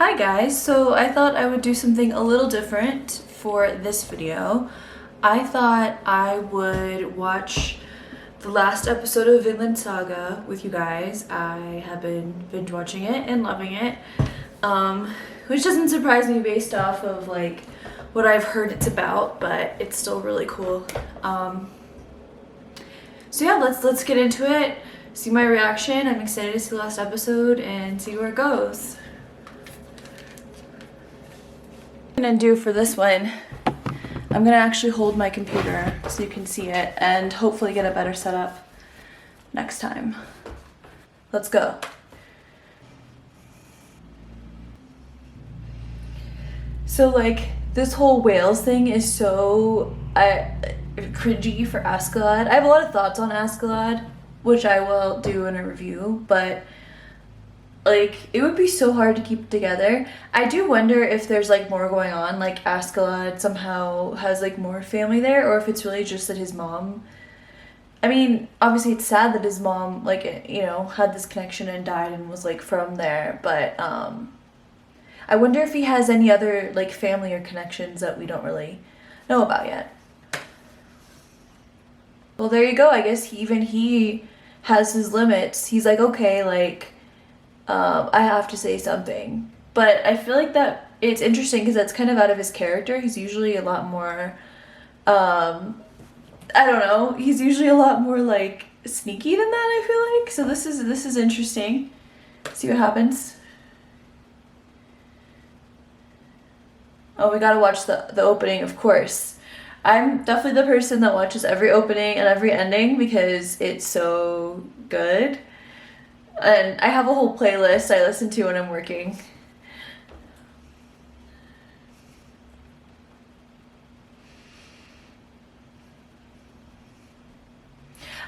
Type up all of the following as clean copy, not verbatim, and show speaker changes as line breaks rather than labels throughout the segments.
Hi guys, so I thought I would do something a little different for this video. I thought I would watch the last episode of Vinland Saga with you guys. I have been binge watching it and loving it, which doesn't surprise me based off of like what I've heard it's about, but it's still really cool. So yeah, let's get into it, see my reaction. I'm excited to see the last episode and see where it goes. What I'm gonna do for this one, I'm gonna actually hold my computer so you can see it and hopefully get a better setup next time. Let's go. So like this whole whales thing is so cringy for Askeladd. I have a lot of thoughts on Askeladd, which I will do in a review, but like it would be so hard to keep together. I do wonder if there's like more going on, like Askeladd somehow has like more family there, or if it's really just that his mom, I mean obviously it's sad that his mom like, you know, had this connection and died and was like from there, but I wonder if he has any other like family or connections that we don't really know about yet. Well, there you go. I guess he has his limits. He's like, okay, like I have to say something. But I feel like that it's interesting because that's kind of out of his character. He's usually a lot more, I don't know, he's usually a lot more like sneaky than that, I feel like. So this is interesting. See what happens. Oh, we gotta watch the opening, of course. I'm definitely the person that watches every opening and every ending because it's so good. And I have a whole playlist I listen to when I'm working.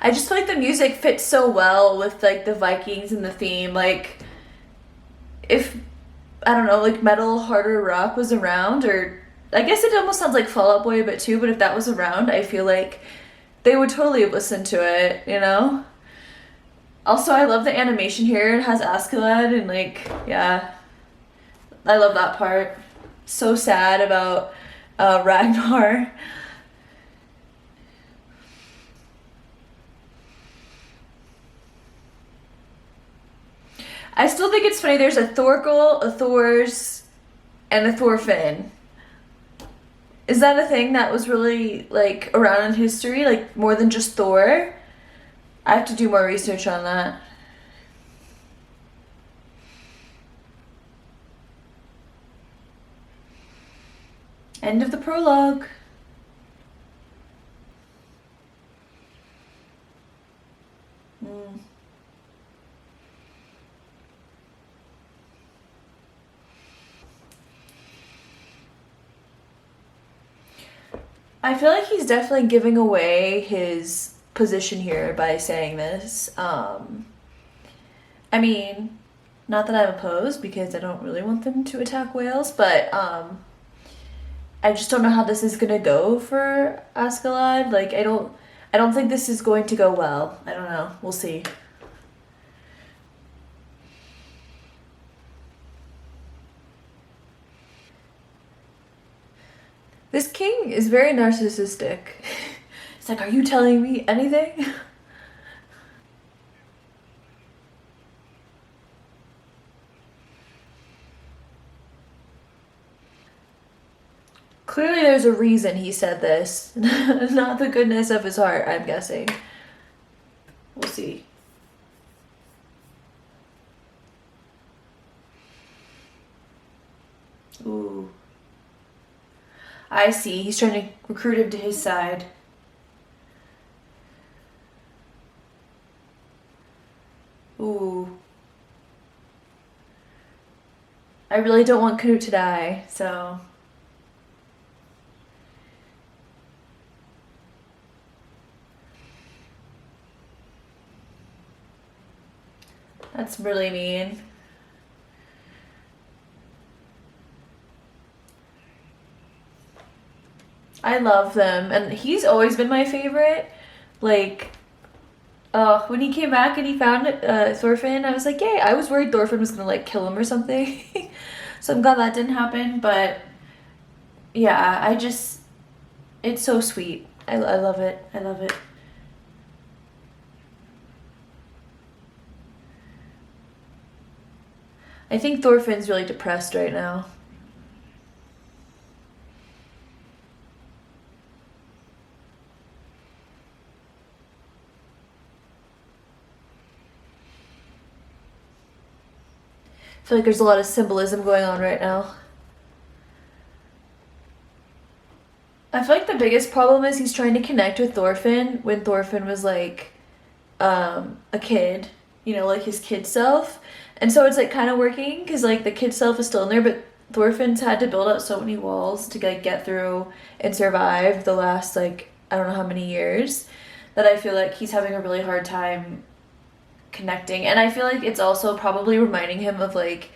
I just feel like the music fits so well with like the Vikings and the theme. Like if, I don't know, like metal, harder rock was around, or I guess it almost sounds like Fall Out Boy a bit too, but if that was around, I feel like they would totally listen to it, you know? Also, I love the animation here. It has Askeladd and like, yeah, I love that part. So sad about Ragnar. I still think it's funny. There's a Thorkel, a Thors, and a Thorfinn. Is that a thing that was really like around in history, like more than just Thor? I have to do more research on that. End of the prologue. I feel like he's definitely giving away his position here by saying this. I mean, not that I'm opposed because I don't really want them to attack whales, but I just don't know how this is gonna go for Askeladd. Like I don't think this is going to go well. I don't know. We'll see. This king is very narcissistic. It's like, are you telling me anything? Clearly there's a reason he said this. Not the goodness of his heart, I'm guessing. We'll see. Ooh. I see. He's trying to recruit him to his side. Ooh. I really don't want Canute to die, so... That's really mean. I love them, and he's always been my favorite. Like, when he came back and he found Thorfinn, I was like, yay! I was worried Thorfinn was gonna like kill him or something. So I'm glad that didn't happen. But yeah, it's so sweet. I love it. I love it. I think Thorfinn's really depressed right now. I feel like there's a lot of symbolism going on right now. I feel like the biggest problem is he's trying to connect with Thorfinn when Thorfinn was like a kid, you know, like his kid self. And so it's like kind of working because like the kid self is still in there, but Thorfinn's had to build up so many walls to like get through and survive the last like I don't know how many years that I feel like he's having a really hard time connecting. And I feel like it's also probably reminding him of like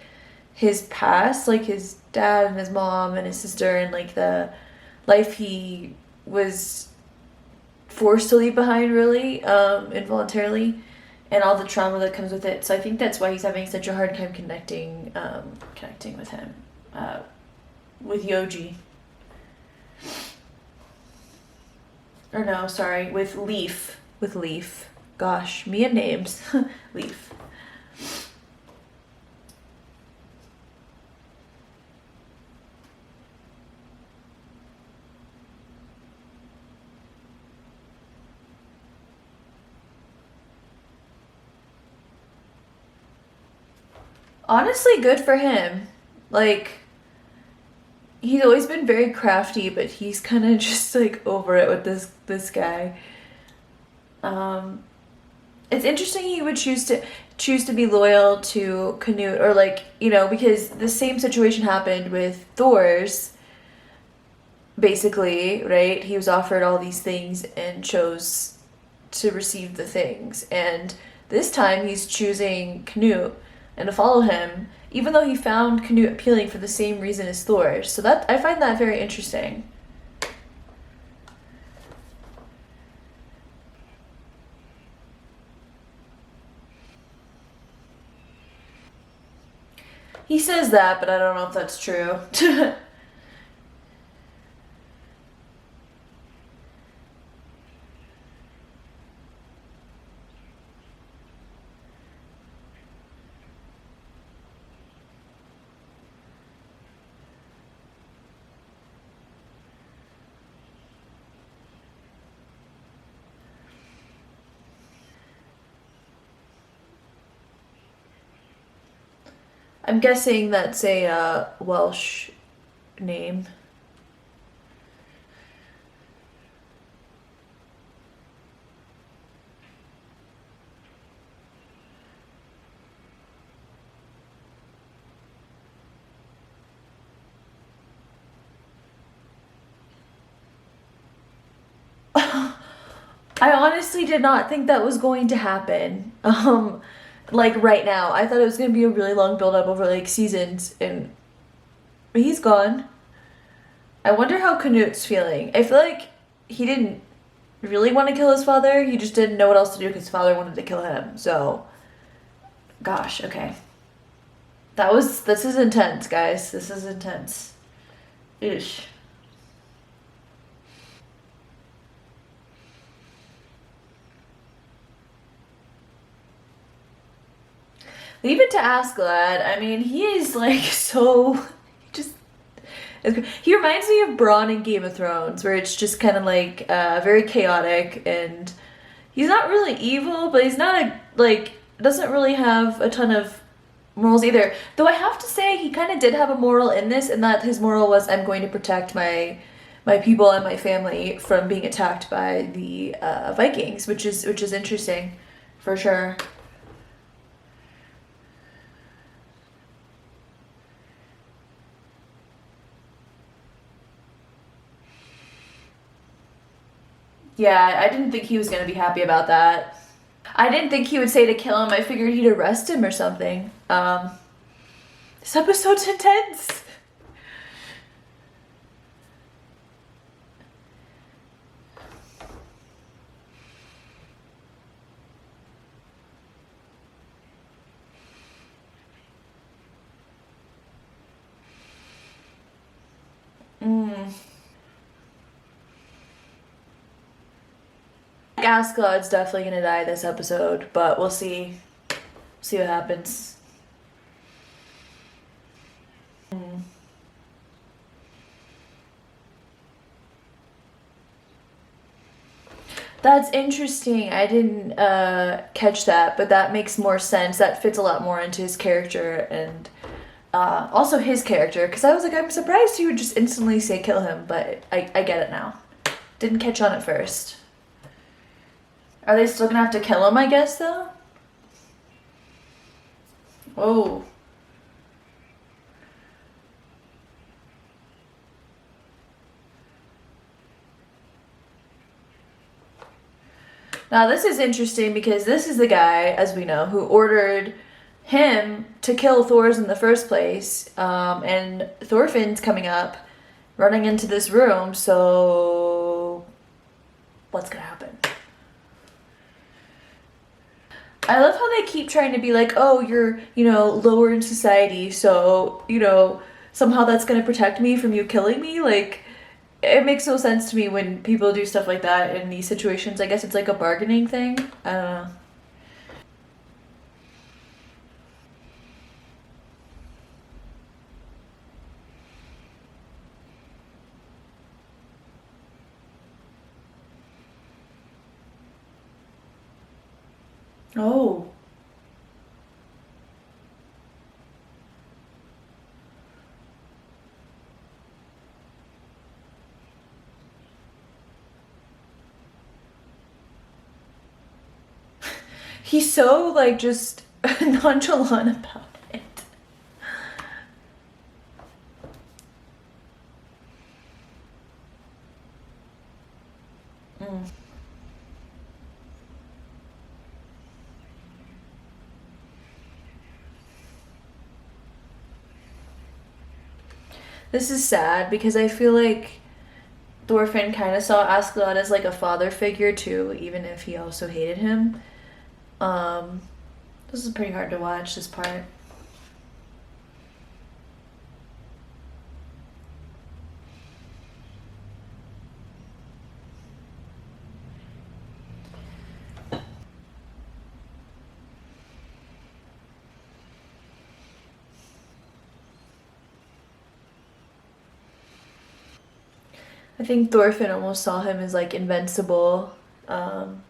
his past, like his dad and his mom and his sister and like the life he was forced to leave behind really involuntarily and all the trauma that comes with it. So I think that's why he's having such a hard time connecting with him, uh, with Yoji. Or no, sorry, with Leaf. With Leaf. Gosh, me and names. Leaf. Honestly, good for him. Like, he's always been very crafty, but he's kind of just like over it with this guy. Um, it's interesting he would choose to be loyal to Canute or like you know because the same situation happened with Thor's basically right. He was offered all these things and chose to receive the things, and this time he's choosing Canute and to follow him, even though he found Canute appealing for the same reason as Thor. So that I find that very interesting. He says that, but I don't know if that's true. I'm guessing that's a Welsh name. I honestly did not think that was going to happen. Like right now. I thought it was going to be a really long build up over like seasons and he's gone. I wonder how Canute's feeling. I feel like he didn't really want to kill his father. He just didn't know what else to do because his father wanted to kill him. So, gosh, okay. This is intense, guys. This is intense. Ish. Leave it to Askeladd. I mean, he is like so. Just he reminds me of Bronn in Game of Thrones, where it's just kind of like very chaotic, and he's not really evil, but he's not a like doesn't really have a ton of morals either. Though I have to say, he kind of did have a moral in this, and that his moral was, "I'm going to protect my people and my family from being attacked by the Vikings," which is interesting, for sure. Yeah, I didn't think he was gonna be happy about that. I didn't think he would say to kill him. I figured he'd arrest him or something. This episode's intense. Askeladd's definitely gonna die this episode, but we'll see. See what happens. That's interesting. I didn't catch that, but that makes more sense. That fits a lot more into his character and also his character. Because I was like, I'm surprised he would just instantly say kill him, but I get it now. Didn't catch on at first. Are they still gonna have to kill him, I guess, though? Oh. Now this is interesting because this is the guy, as we know, who ordered him to kill Thor's in the first place. And Thorfinn's coming up, running into this room, so what's gonna happen? I love how they keep trying to be like, oh, you're, lower in society, so, somehow that's gonna protect me from you killing me. Like, it makes no sense to me when people do stuff like that in these situations. I guess it's like a bargaining thing. I don't know. Oh. He's so, like, just nonchalant about it. Mm. This is sad because I feel like Thorfinn kind of saw Askeladd as like a father figure too, even if he also hated him. Um, this is pretty hard to watch, this part. I think Thorfinn almost saw him as like invincible. Um,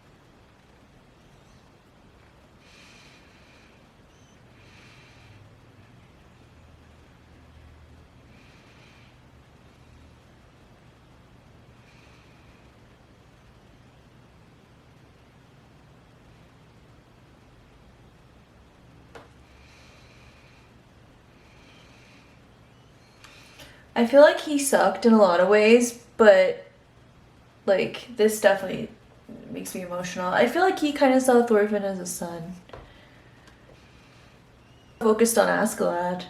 I feel like he sucked in a lot of ways, but like this definitely makes me emotional. I feel like he kind of saw Thorfinn as a son. Focused on Askeladd.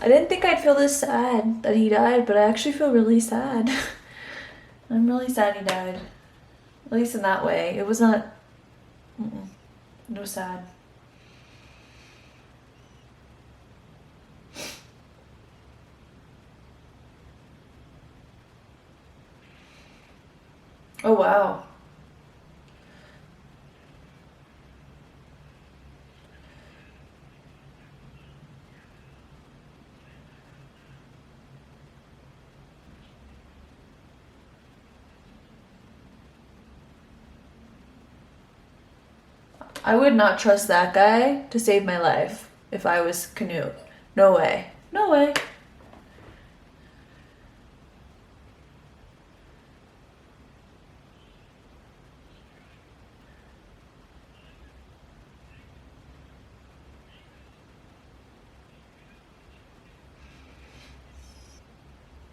I didn't think I'd feel this sad that he died, but I actually feel really sad. I'm really sad he died. At least in that way. It was not. Mm-mm. It was sad. Oh wow. I would not trust that guy to save my life if I was Canute. No way. No way.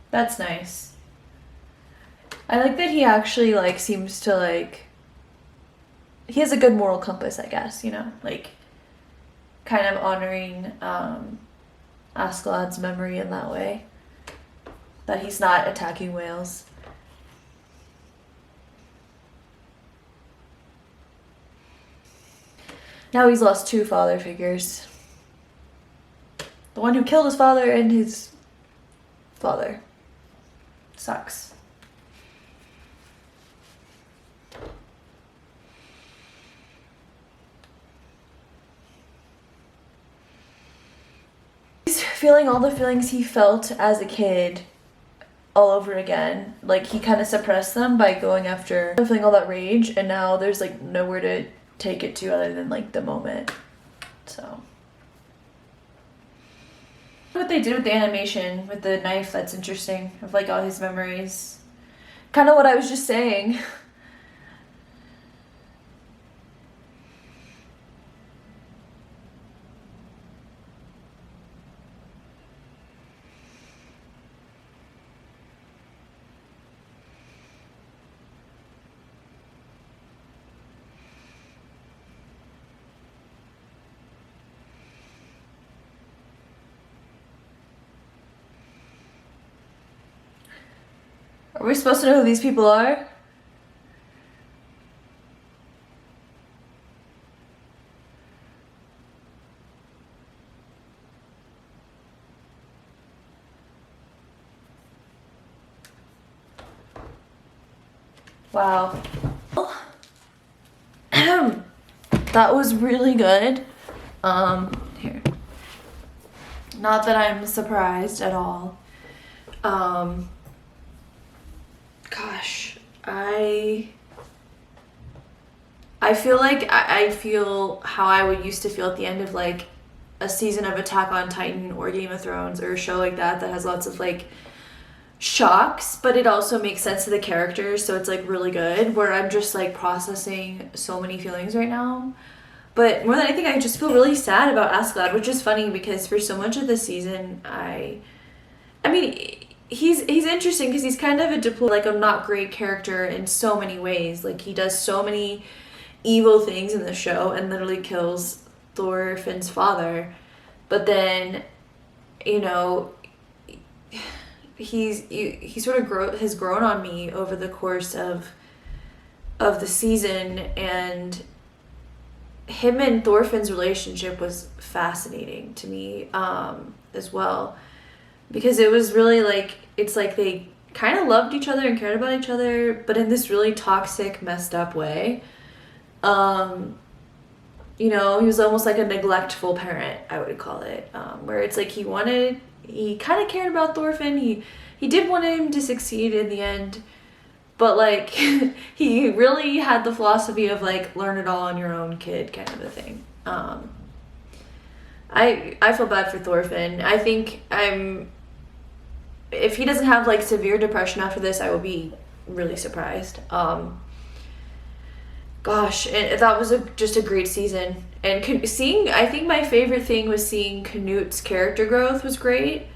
That's nice. I like that he actually like seems to like he has a good moral compass, I guess, like kind of honoring Askeladd's memory in that way. That he's not attacking whales. Now he's lost 2 father figures. The one who killed his father and his father. Sucks. He's feeling all the feelings he felt as a kid all over again. Like, he kind of suppressed them by going after feeling all that rage, and now there's like nowhere to take it to other than like the moment. So what they did with the animation with the knife, that's interesting, of like all his memories. Kind of what I was just saying. Are we supposed to know who these people are? Wow. That was really good. Here. Not that I'm surprised at all. Gosh, I feel like I feel how I would used to feel at the end of like a season of Attack on Titan or Game of Thrones or a show like that has lots of like shocks, but it also makes sense to the characters, so it's like really good, where I'm just like processing so many feelings right now. But more than anything, I just feel really sad about Askeladd, which is funny because for so much of the season, I mean, he's interesting because he's kind of like a not great character in so many ways. Like, he does so many evil things in the show and literally kills Thorfinn's father. But then, you know, he sort of has grown on me over the course of the season, and him and Thorfinn's relationship was fascinating to me as well. Because it was really like, it's like they kind of loved each other and cared about each other, but in this really toxic, messed up way. You know, he was almost like a neglectful parent, I would call it, where it's like he kind of cared about Thorfinn. He did want him to succeed in the end, but like he really had the philosophy of like, learn it all on your own, kid, kind of a thing. I feel bad for Thorfinn. I think if he doesn't have like severe depression after this, I will be really surprised. Gosh, and that was just a great season. And I think my favorite thing was seeing Canute's character growth was great.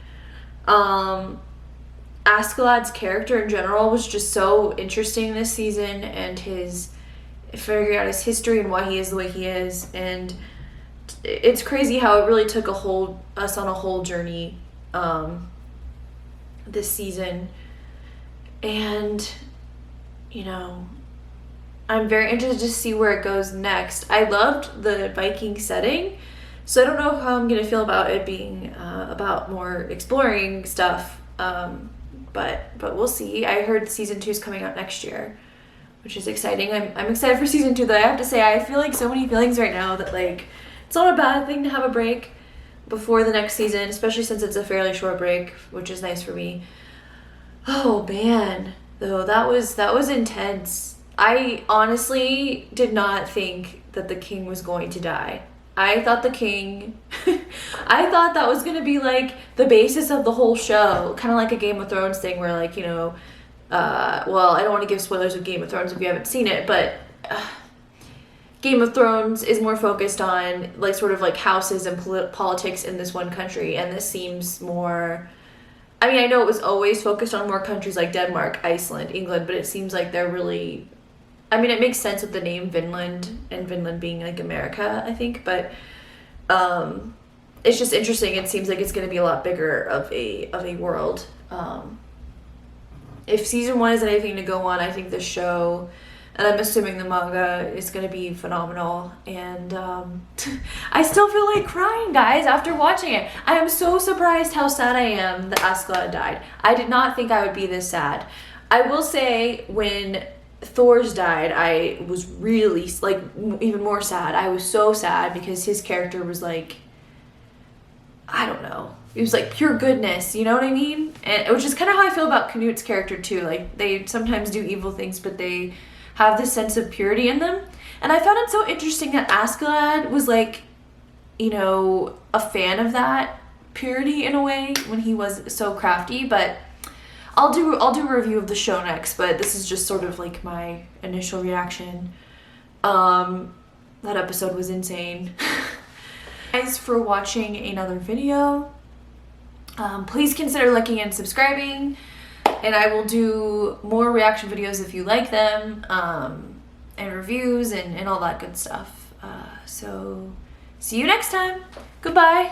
Askeladd's character in general was just so interesting this season, and figuring out his history and why he is the way he is. And it's crazy how it really took us on a whole journey this season. And, you know, I'm very interested to see where it goes next. I loved the Viking setting, so I don't know how I'm going to feel about it being about more exploring stuff, but we'll see. I heard season 2 is coming out next year, which is exciting. I'm excited for season 2, though I have to say I feel like so many feelings right now that like it's not a bad thing to have a break before the next season, especially since it's a fairly short break, which is nice for me. Oh man, though, that was intense. I honestly did not think that the king was going to die. I thought I thought that was going to be like the basis of the whole show, kind of like a Game of Thrones thing where like, you know, well, I don't want to give spoilers of Game of Thrones if you haven't seen it, but Game of Thrones is more focused on like sort of like houses and politics in this one country, and this seems more, I mean, I know it was always focused on more countries like Denmark, Iceland, England, but it seems like they're really, I mean, it makes sense with the name Vinland and Vinland being like America, I think, but it's just interesting. It seems like it's going to be a lot bigger of a world. If season 1 is anything to go on, I think the show, and I'm assuming the manga, is going to be phenomenal. And I still feel like crying, guys, after watching it. I am so surprised how sad I am that Askeladd died. I did not think I would be this sad. I will say, when Thor's died, I was really, like, even more sad. I was so sad because his character was like, I don't know. It was like pure goodness, you know what I mean? And which is kind of how I feel about Canute's character too. Like, they sometimes do evil things, but they have this sense of purity in them. And I found it so interesting that Askeladd was like, you know, a fan of that purity in a way when he was so crafty. But I'll do a review of the show next, but this is just sort of like my initial reaction. That episode was insane. Guys, for watching another video. Please consider liking and subscribing, and I will do more reaction videos if you like them, and reviews and all that good stuff. So see you next time. Goodbye.